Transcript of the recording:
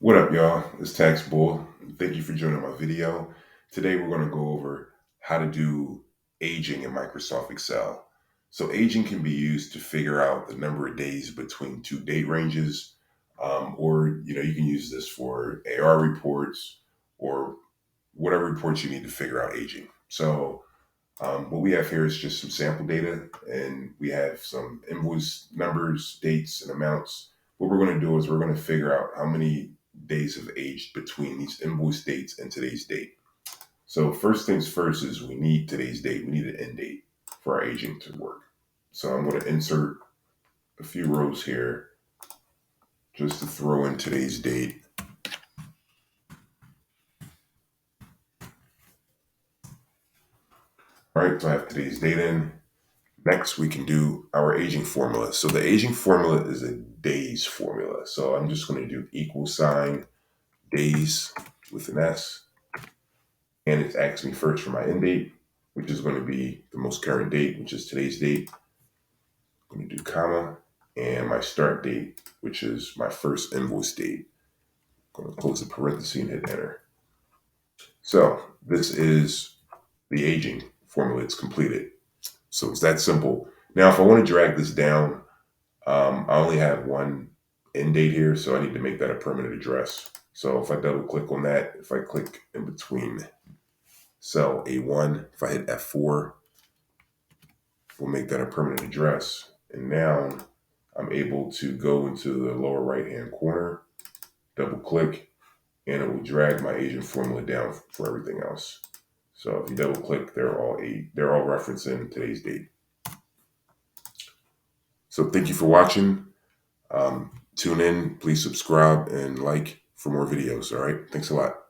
What up, y'all? It's Tax Bull. Thank you for joining my video. Today, we're going to go over how to do aging in Microsoft Excel. So aging can be used to figure out the number of days between two date ranges, or you can use this for AR reports or whatever reports you need to figure out aging. So what we have here is just some sample data, and we have some invoice numbers, dates, and amounts. What we're going to do is we're going to figure out how many days have aged between these invoice dates and today's date. So first things first is we need today's date. We need an end date for our aging to work. So I'm going to insert a few rows here just to throw in today's date. All right, so I have today's date in. Next, we can do our aging formula. So the aging formula is a days formula. So I'm just going to do equal sign days with an S. And it's asking me first for my end date, which is going to be the most current date, which is today's date. I'm going to do comma, and my start date, which is my first invoice date. I'm going to close the parenthesis and hit enter. So this is the aging formula. It's completed. So it's that simple. Now, if I want to drag this down, I only have one end date here, so I need to make that a permanent address. So if I double click on that, if I click in between cell A1, if I hit F4, we'll make that a permanent address. And now I'm able to go into the lower right-hand corner, double click, and it will drag my agent formula down for everything else. So if you double click, they're all referencing today's date. So thank you for watching. Tune in, please subscribe and like for more videos. All right. Thanks a lot.